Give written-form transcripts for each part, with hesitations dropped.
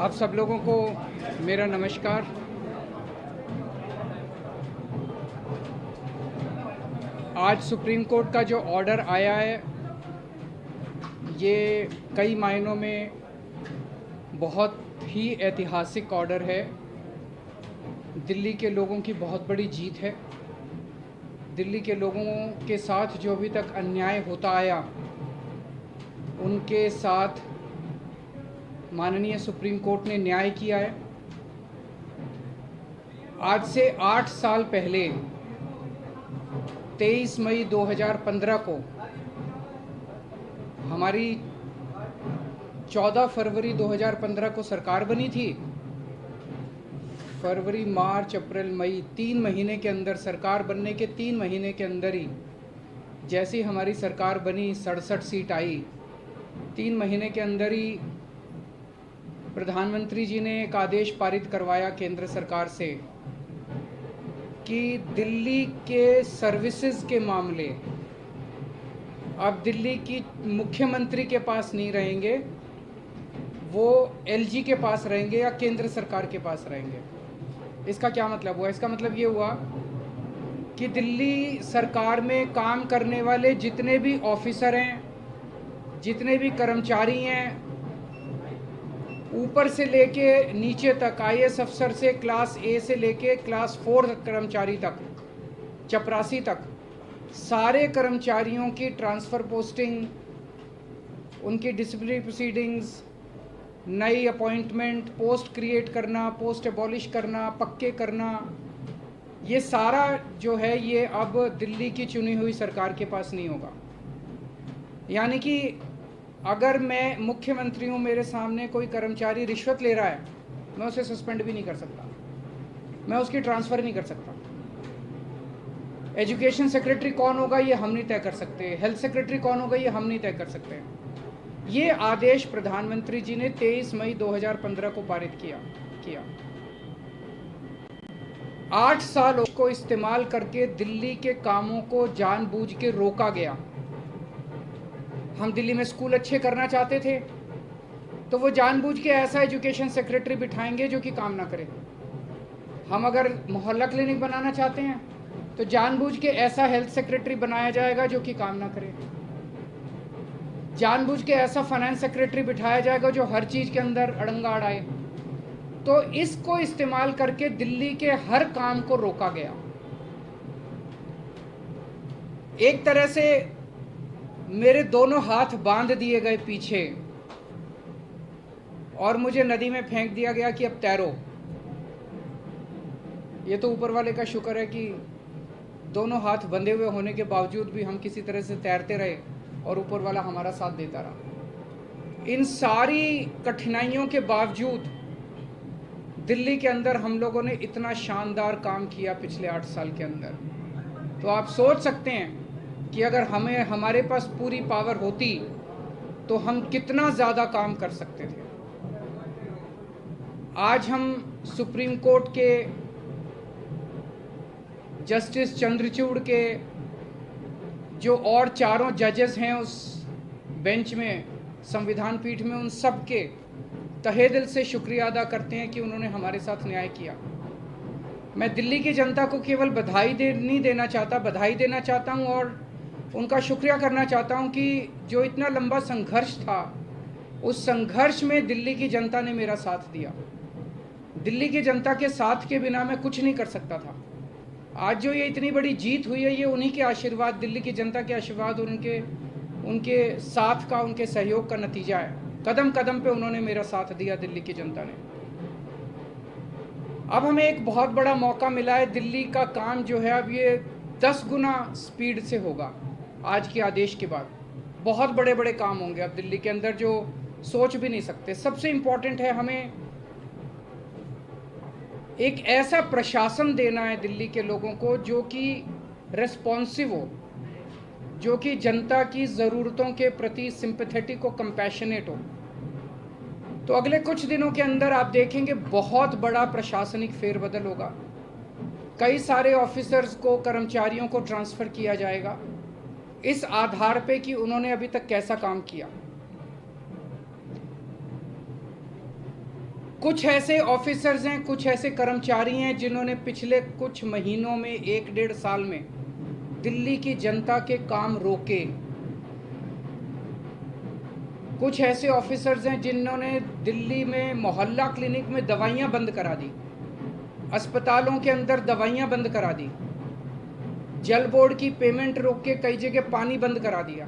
आप सब लोगों को मेरा नमस्कार। आज सुप्रीम कोर्ट का जो ऑर्डर आया है ये कई मायनों में बहुत ही ऐतिहासिक ऑर्डर है। दिल्ली के लोगों की बहुत बड़ी जीत है। दिल्ली के लोगों के साथ जो अभी तक अन्याय होता आया उनके साथ माननीय सुप्रीम कोर्ट ने न्याय किया है। आज से 8 साल पहले 23 मई 2015 को हमारी 14 फरवरी 2015 को सरकार बनी थी। फरवरी, मार्च, अप्रैल, मई 3 महीने के अंदर, सरकार बनने के 3 महीने के अंदर ही जैसी हमारी सरकार बनी 67 सीट आई। 3 महीने के अंदर ही प्रधानमंत्री जी ने एक आदेश पारित करवाया केंद्र सरकार से कि दिल्ली के सर्विसेज के मामले अब दिल्ली की मुख्यमंत्री के पास नहीं रहेंगे, वो एलजी के पास रहेंगे या केंद्र सरकार के पास रहेंगे। इसका क्या मतलब हुआ? इसका मतलब ये हुआ कि दिल्ली सरकार में काम करने वाले जितने भी ऑफिसर हैं, जितने भी कर्मचारी हैं, ऊपर से लेके नीचे तक, आईएएस अफसर से क्लास ए से लेके क्लास 4 कर्मचारी तक, चपरासी तक, सारे कर्मचारियों की ट्रांसफ़र पोस्टिंग, उनकी डिसिप्लिनरी प्रोसीडिंग्स, नई अपॉइंटमेंट, पोस्ट क्रिएट करना, पोस्ट एबॉलिश करना, पक्के करना, ये सारा जो है ये अब दिल्ली की चुनी हुई सरकार के पास नहीं होगा। यानी कि अगर मैं मुख्यमंत्री हूँ, मेरे सामने कोई कर्मचारी रिश्वत ले रहा है, मैं उसे सस्पेंड भी नहीं कर सकता, मैं उसकी ट्रांसफ़र नहीं कर सकता। एजुकेशन सेक्रेटरी कौन होगा ये हम नहीं तय कर सकते, हेल्थ सेक्रेटरी कौन होगा ये हम नहीं तय कर सकते। ये आदेश प्रधानमंत्री जी ने 23 मई 2015 को पारित किया। 8 साल उसको इस्तेमाल करके दिल्ली के कामों को जानबूझ के रोका गया। हम दिल्ली में स्कूल अच्छे करना चाहते थे तो वो जानबूझ के ऐसा एजुकेशन सेक्रेटरी बिठाएंगे जो कि काम ना करे। हम अगर मोहल्ला क्लिनिक बनाना चाहते हैं तो जानबूझ के ऐसा हेल्थ सेक्रेटरी बनाया जाएगा जो कि काम ना करे। जानबूझ के ऐसा फाइनेंस सेक्रेटरी बिठाया जाएगा जो हर चीज़ के अंदर अड़ंगा अड़ाए। तो इसको इस्तेमाल करके दिल्ली के हर काम को रोका गया। एक तरह से मेरे दोनों हाथ बांध दिए गए पीछे और मुझे नदी में फेंक दिया गया कि अब तैरो। ये तो ऊपर वाले का शुक्र है कि दोनों हाथ बंधे हुए होने के बावजूद भी हम किसी तरह से तैरते रहे और ऊपर वाला हमारा साथ देता रहा। इन सारी कठिनाइयों के बावजूद दिल्ली के अंदर हम लोगों ने इतना शानदार काम किया पिछले 8 साल के अंदर। तो आप सोच सकते हैं कि अगर हमारे पास पूरी पावर होती तो हम कितना ज़्यादा काम कर सकते थे। आज हम सुप्रीम कोर्ट के जस्टिस चंद्रचूड़ के जो और चारों जजेस हैं उस बेंच में, संविधान पीठ में, उन सब के तहे दिल से शुक्रिया अदा करते हैं कि उन्होंने हमारे साथ न्याय किया। मैं दिल्ली की जनता को केवल बधाई नहीं देना चाहता, बधाई देना चाहता हूं और उनका शुक्रिया करना चाहता हूं कि जो इतना लंबा संघर्ष था, उस संघर्ष में दिल्ली की जनता ने मेरा साथ दिया। दिल्ली की जनता के साथ के बिना मैं कुछ नहीं कर सकता था। आज जो ये इतनी बड़ी जीत हुई है ये उन्हीं के आशीर्वाद, दिल्ली की जनता के आशीर्वाद और उनके साथ का, उनके सहयोग का नतीजा है। कदम कदम पे उन्होंने मेरा साथ दिया दिल्ली की जनता ने। अब हमें एक बहुत बड़ा मौका मिला है। दिल्ली का काम जो है अब ये 10 गुना स्पीड से होगा। आज के आदेश के बाद बहुत बड़े बड़े काम होंगे अब दिल्ली के अंदर जो सोच भी नहीं सकते। सबसे इम्पॉर्टेंट है, हमें एक ऐसा प्रशासन देना है दिल्ली के लोगों को जो कि रेस्पॉन्सिव हो, जो कि जनता की ज़रूरतों के प्रति सिंपैथेटिक हो, कंपैशनेट हो। तो अगले कुछ दिनों के अंदर आप देखेंगे बहुत बड़ा प्रशासनिक फेरबदल होगा। कई सारे ऑफिसर्स को, कर्मचारियों को ट्रांसफ़र किया जाएगा इस आधार पे कि उन्होंने अभी तक कैसा काम किया। कुछ ऐसे ऑफिसर्स हैं, कुछ ऐसे कर्मचारी हैं जिन्होंने पिछले कुछ महीनों में, 1-1.5 साल में दिल्ली की जनता के काम रोके। कुछ ऐसे ऑफिसर्स हैं जिन्होंने दिल्ली में मोहल्ला क्लिनिक में दवाइयां बंद करा दी, अस्पतालों के अंदर दवाइयां बंद करा दी, जल बोर्ड की पेमेंट रोक के कई जगह पानी बंद करा दिया।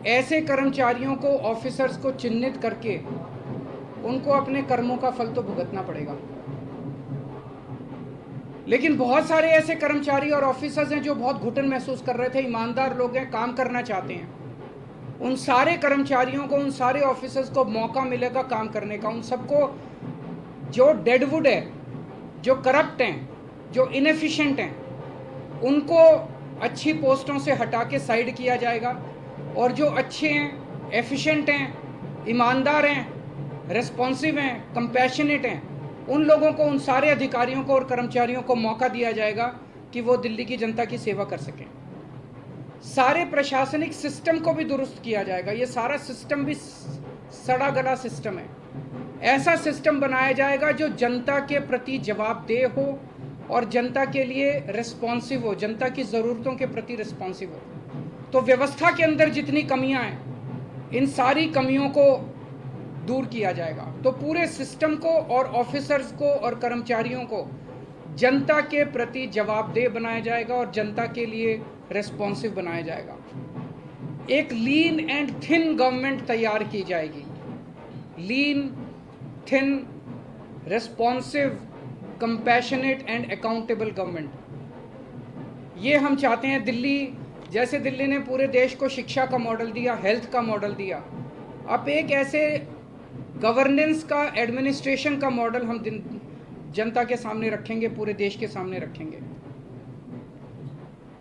ऐसे कर्मचारियों को, ऑफिसर्स को चिन्हित करके उनको अपने कर्मों का फल तो भुगतना पड़ेगा। लेकिन बहुत सारे ऐसे कर्मचारी और ऑफिसर्स हैं जो बहुत घुटन महसूस कर रहे थे, ईमानदार लोग हैं, काम करना चाहते हैं। उन सारे कर्मचारियों को, उन सारे ऑफिसर्स को मौका मिलेगा काम करने का। उन सबको जो डेडवुड है, जो करप्ट हैं, जो इनएफिशिएंट हैं, उनको अच्छी पोस्टों से हटा के साइड किया जाएगा, और जो अच्छे हैं, एफिशिएंट हैं, ईमानदार हैं, रिस्पॉन्सिव हैं, कंपैशनेट हैं, उन लोगों को, उन सारे अधिकारियों को और कर्मचारियों को मौका दिया जाएगा कि वो दिल्ली की जनता की सेवा कर सकें। सारे प्रशासनिक सिस्टम को भी दुरुस्त किया जाएगा। ये सारा सिस्टम भी सड़ा गला सिस्टम है। ऐसा सिस्टम बनाया जाएगा जो जनता के प्रति जवाबदेह हो और जनता के लिए रिस्पॉन्सिव हो, जनता की ज़रूरतों के प्रति रिस्पॉन्सिव हो। तो व्यवस्था के अंदर जितनी कमियां हैं, इन सारी कमियों को दूर किया जाएगा। तो पूरे सिस्टम को और ऑफिसर्स को और कर्मचारियों को जनता के प्रति जवाबदेह बनाया जाएगा और जनता के लिए रिस्पॉन्सिव बनाया जाएगा। एक लीन एंड थिन गवर्नमेंट तैयार की जाएगी। Lean, thin, responsive, compassionate and accountable government, ये हम चाहते हैं। दिल्ली, जैसे दिल्ली ने पूरे देश को शिक्षा का मॉडल दिया, हेल्थ का मॉडल दिया, अब एक ऐसे गवर्नेंस का, एडमिनिस्ट्रेशन का मॉडल हम जनता के सामने रखेंगे, पूरे देश के सामने रखेंगे।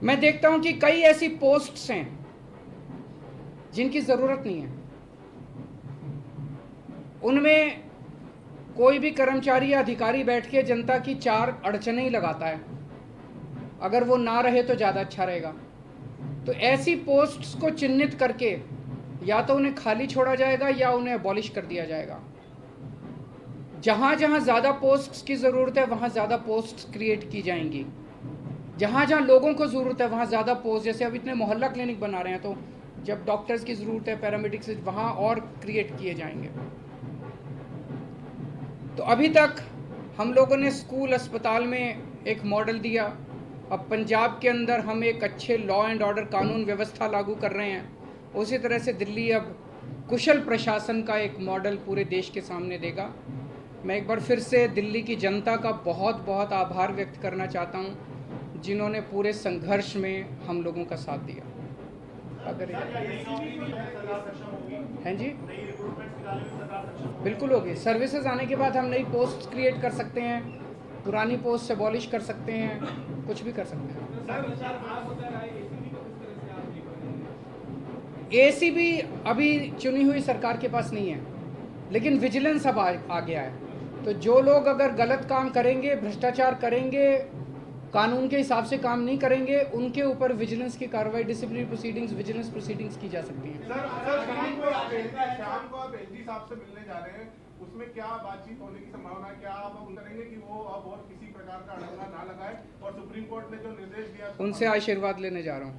मैं देखता हूं कि कई ऐसी पोस्ट्स हैं जिनकी ज़रूरत नहीं है। उनमें कोई भी कर्मचारी या अधिकारी बैठ के जनता की 4 अड़चनें ही लगाता है। अगर वो ना रहे तो ज़्यादा अच्छा रहेगा। तो ऐसी पोस्ट्स को चिन्हित करके या तो उन्हें खाली छोड़ा जाएगा या उन्हें अबॉलिश कर दिया जाएगा। जहाँ जहाँ ज़्यादा पोस्ट्स की ज़रूरत है वहाँ ज़्यादा पोस्ट्स क्रिएट की जाएंगी। जहाँ जहाँ लोगों को ज़रूरत है वहाँ ज़्यादा पोस्ट, जैसे अब इतने मोहल्ला क्लिनिक बना रहे हैं, तो जब डॉक्टर्स की ज़रूरत है, पैरामेडिक्स, वहाँ और क्रिएट किए जाएंगे। तो अभी तक हम लोगों ने स्कूल, अस्पताल में एक मॉडल दिया। अब पंजाब के अंदर हम एक अच्छे लॉ एंड ऑर्डर, कानून व्यवस्था लागू कर रहे हैं। उसी तरह से दिल्ली अब कुशल प्रशासन का एक मॉडल पूरे देश के सामने देगा। मैं एक बार फिर से दिल्ली की जनता का बहुत बहुत आभार व्यक्त करना चाहता हूं, जिन्होंने पूरे संघर्ष में हम लोगों का साथ दिया। अगर हैं जी, बिल्कुल होगी। सर्विसेज आने के बाद हम नई पोस्ट क्रिएट कर सकते हैं, पुरानी पोस्ट से अबॉलिश कर सकते हैं, कुछ भी कर सकते हैं। एसीबी अभी चुनी हुई सरकार के पास नहीं है, लेकिन विजिलेंस अब आ गया है। तो जो लोग अगर गलत काम करेंगे, भ्रष्टाचार करेंगे, कानून के हिसाब से काम नहीं करेंगे, उनके ऊपर विजिलेंस की कार्रवाई, डिसिप्लिनरी प्रोसीडिंग्स, विजिलेंस प्रोसीडिंग्स की जा सकती है। शाम को आप एलजी साहब से मिलने जा रहे हैं, उसमें क्या बातचीत होने की संभावना है? क्या आप करेंगे कि वो अब और किसी प्रकार का अड़ंगा ना लगाए? और सुप्रीम कोर्ट ने जो निर्देश दिया, उनसे आशीर्वाद लेने जा रहा हूँ।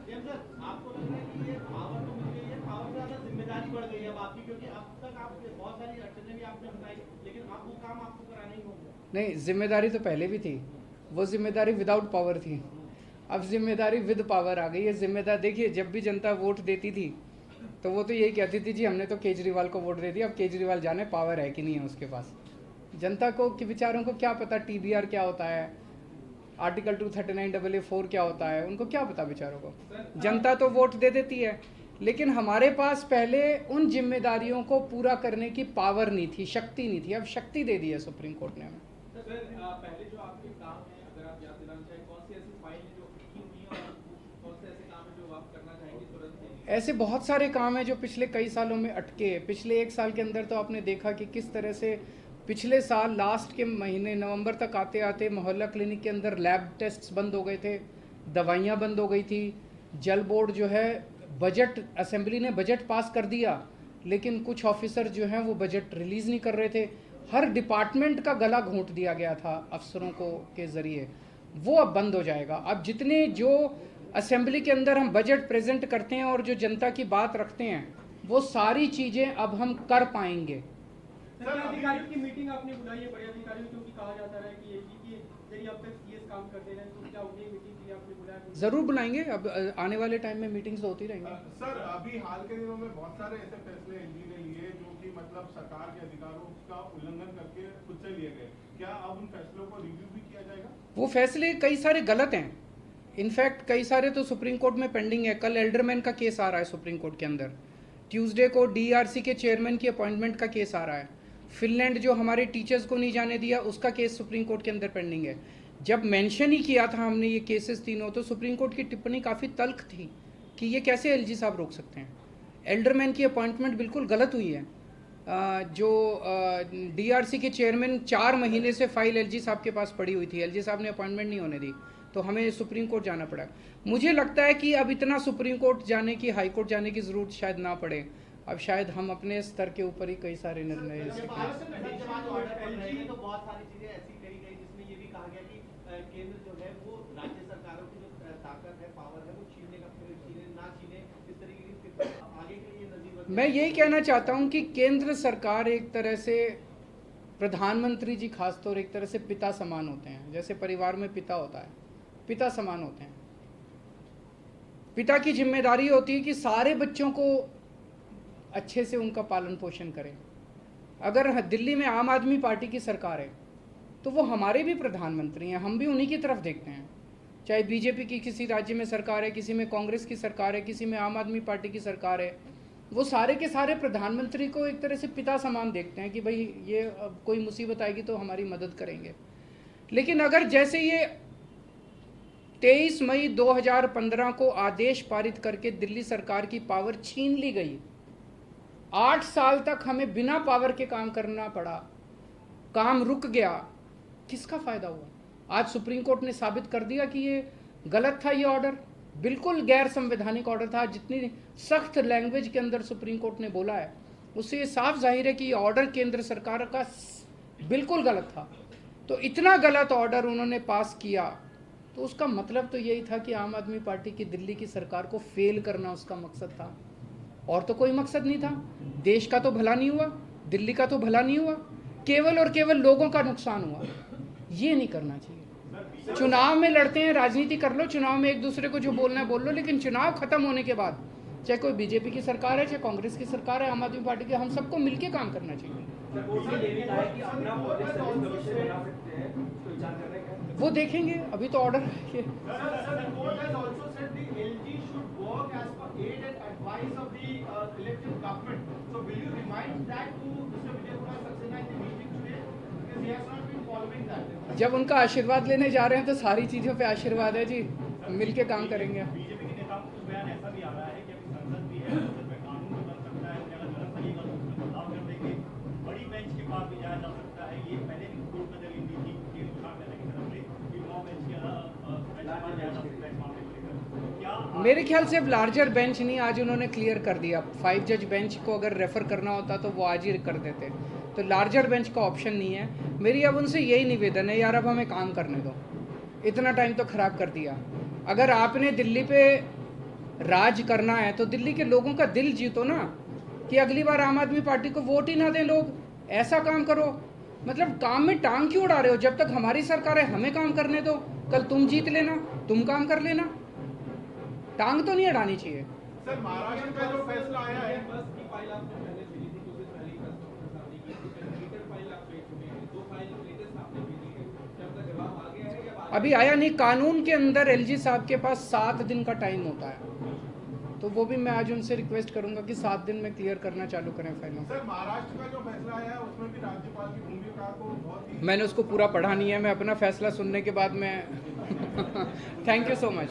आपको लग रहा है कि ये पावर तो मिल गई है, पावर से ज्यादा जिम्मेदारी बढ़ गई है अब आपकी, क्योंकि अब तक आप बहुत सारी अड़चनें भी आपने बताई, लेकिन अब वो काम आपको कराना ही होगा। नहीं, जिम्मेदारी तो पहले भी थी। वो जिम्मेदारी विदाउट पावर थी, अब जिम्मेदारी विद पावर आ गई है। जिम्मेदार देखिए, जब भी जनता वोट देती थी तो वो तो यही कहती थी, जी हमने तो केजरीवाल को वोट दे दिया, अब केजरीवाल जाने पावर है कि नहीं है उसके पास। जनता को कि बेचारों को क्या पता टीबीआर क्या होता है, आर्टिकल 239AA4 क्या होता है, उनको क्या पता बेचारों को। जनता तो वोट दे देती है, लेकिन हमारे पास पहले उन जिम्मेदारियों को पूरा करने की पावर नहीं थी, शक्ति नहीं थी। अब शक्ति दे दी है सुप्रीम कोर्ट ने हमें। पहले जो आपके काम है, अगर आप याद दिलाना चाहें, कौन सी ऐसी फाइल है जो अटकी हुई है और कौन से ऐसे काम है जो आप करना चाहेंगे तुरंत? ऐसे बहुत सारे काम हैं जो पिछले कई सालों में अटके। पिछले 1 साल के अंदर तो आपने देखा कि किस तरह से पिछले साल लास्ट के महीने नवंबर तक आते आते मोहल्ला क्लिनिक के अंदर लैब टेस्ट्स बंद हो गए थे, दवाइयाँ बंद हो गई थी, जल बोर्ड जो है बजट, असेंबली ने बजट पास कर दिया, लेकिन कुछ ऑफिसर जो हैं वो बजट रिलीज़ नहीं कर रहे थे। हर डिपार्टमेंट का गला घोंट दिया गया था अफसरों को के ज़रिए, वो अब बंद हो जाएगा। अब जितने जो असेंबली के अंदर हम बजट प्रेजेंट करते हैं और जो जनता की बात रखते हैं, वो सारी चीज़ें अब हम कर पाएंगे। सर, अधिकारियों की मीटिंग आपने बुलाई है, बड़े अधिकारियों, क्योंकि कहा जाता है कि एजी की यदि अब तक सीएस काम करते रहे तो क्या उन्हें मीटिंग के लिए आपने बुलाया? ज़रूर बुलाएंगे, अब आने वाले टाइम में मीटिंग्स तो होती रहेंगी। सर, अभी हाल के दिनों में बहुत सारे ऐसे फैसले एलजी ने लिए जो कि मतलब सरकार के अधिकारों का उल्लंघन करके खुद से लिए गए। क्या अब उन फैसलों को रिव्यू भी किया जाएगा? वो फैसले कई सारे गलत हैं, इनफैक्ट कई सारे तो सुप्रीम कोर्ट में पेंडिंग है। कल एल्डरमैन का केस आ रहा है सुप्रीम कोर्ट के अंदर, ट्यूसडे को डीआरसी के चेयरमैन की अपॉइंटमेंट का केस आ रहा है, फिनलैंड जो हमारे टीचर्स को नहीं जाने दिया उसका केस सुप्रीम कोर्ट के अंदर पेंडिंग है। जब मेंशन ही किया था हमने ये केसेस तीनों, तो सुप्रीम कोर्ट की टिप्पणी काफ़ी तल्ख थी कि ये कैसे एलजी साहब रोक सकते हैं। एल्डरमैन की अपॉइंटमेंट बिल्कुल गलत हुई है। जो डीआरसी के चेयरमैन 4 महीने से फाइल एलजी साहब के पास पड़ी हुई थी, एलजी साहब ने अपॉइंटमेंट नहीं होने दी, तो हमें सुप्रीम कोर्ट जाना पड़ा। मुझे लगता है कि अब इतना सुप्रीम कोर्ट जाने की, हाई कोर्ट जाने की ज़रूरत शायद ना पड़े। अब शायद हम अपने स्तर के ऊपर ही कई सारे निर्णय ले सकते हैं। तो बहुत सारी चीजें ऐसी कही गई जिसमें ये भी कहा गया कि केंद्र जो है वो राज्य सरकारों की जो ताकत है, पावर है, वो छीनने का छीने ना छीने, इस तरीके की आगे के लिए नजीर। मैं यही कहना चाहता हूं कि केंद्र सरकार एक तरह से, प्रधानमंत्री जी खासतौर एक तरह से पिता समान होते हैं। जैसे परिवार में पिता होता है, पिता समान होते हैं। पिता की जिम्मेदारी होती है कि सारे बच्चों को अच्छे से उनका पालन पोषण करें। अगर दिल्ली में आम आदमी पार्टी की सरकार है तो वो हमारे भी प्रधानमंत्री हैं, हम भी उन्हीं की तरफ देखते हैं। चाहे बीजेपी की किसी राज्य में सरकार है, किसी में कांग्रेस की सरकार है, किसी में आम आदमी पार्टी की सरकार है, वो सारे के सारे प्रधानमंत्री को एक तरह से पिता समान देखते हैं कि भाई ये अब कोई मुसीबत आएगी तो हमारी मदद करेंगे। लेकिन अगर जैसे ये 23 मई 2015 को आदेश पारित करके दिल्ली सरकार की पावर छीन ली गई, 8 साल तक हमें बिना पावर के काम करना पड़ा, काम रुक गया, किसका फ़ायदा हुआ? आज सुप्रीम कोर्ट ने साबित कर दिया कि ये गलत था, ये ऑर्डर बिल्कुल गैर संवैधानिक ऑर्डर था। जितनी सख्त लैंग्वेज के अंदर सुप्रीम कोर्ट ने बोला है उससे ये साफ जाहिर है कि ये ऑर्डर केंद्र सरकार का बिल्कुल गलत था। तो इतना गलत ऑर्डर उन्होंने पास किया तो उसका मतलब तो यही था कि आम आदमी पार्टी की दिल्ली की सरकार को फेल करना उसका मकसद था, और तो कोई मकसद नहीं था। देश का तो भला नहीं हुआ, दिल्ली का तो भला नहीं हुआ, केवल और केवल लोगों का नुकसान हुआ। ये नहीं करना चाहिए। चुनाव में लड़ते हैं, राजनीति कर लो, चुनाव में एक दूसरे को जो बोलना है बोल लो, लेकिन चुनाव खत्म होने के बाद चाहे कोई बीजेपी की सरकार है, चाहे कांग्रेस की सरकार है, आम आदमी पार्टी की, हम सबको मिलकर काम करना चाहिए। वो देखेंगे, अभी तो ऑर्डर है। जब उनका आशीर्वाद लेने जा रहे हैं तो सारी चीज़ों पे आशीर्वाद है जी, मिलके काम करेंगे। बीजेपी के नेताओं को बयान ऐसा भी आ रहा है कि अभी संसद भी है, संसद में कानून भी बन सकता है, अगर गलत लगेगा तो उसमें बदलाव कर देंगे, बड़ी बेंच के पास भी जाया जा सकता है। ये पहले भी कोर्ट में दलील दी थी केंद्र सरकार की तरफ से कि 9 बेंच के बेंच जाया जा सकता है इस मामले को लेकर। क्या मेरे ख्याल से अब लार्जर बेंच नहीं, आज उन्होंने क्लियर कर दिया। 5 जज बेंच को अगर रेफर करना होता तो वो आज ही कर देते, तो लार्जर बेंच का ऑप्शन नहीं है। मेरी अब उनसे यही निवेदन है, यार अब हमें काम करने दो, इतना टाइम तो ख़राब कर दिया। अगर आपने दिल्ली पे राज करना है तो दिल्ली के लोगों का दिल जीतो ना, कि अगली बार आम आदमी पार्टी को वोट ही ना दें लोग। ऐसा काम करो, मतलब काम में टांग क्यों उड़ा रहे हो? जब तक हमारी सरकार है हमें काम करने दो, कल तुम जीत लेना, तुम काम कर लेना, टांग तो नहीं अड़ानी चाहिए। सर, महाराष्ट्र का जो फैसला आया है, बस की फाइल आपने पहले भेजी थी, कुछ दिन पहले ही ट्विटर फाइल आप भेज चुके हैं, 2 फाइल लेटेस्ट आपने भेजी है, क्या आपका जवाब आ गया है या अभी आया नहीं। कानून के अंदर एलजी साहब के पास 7 दिन का टाइम होता है, तो वो भी मैं आज उनसे रिक्वेस्ट करूंगा कि 7 दिन में क्लियर करना चालू करें फाइलों। सर, महाराष्ट्र का जो फैसला आया है उसमें भी राज्यपाल की भूमिका को बहुत ही, मैंने उसको पूरा पढ़ा नहीं है, मैं अपना फैसला सुनने के बाद मैं थैंक यू सो मच।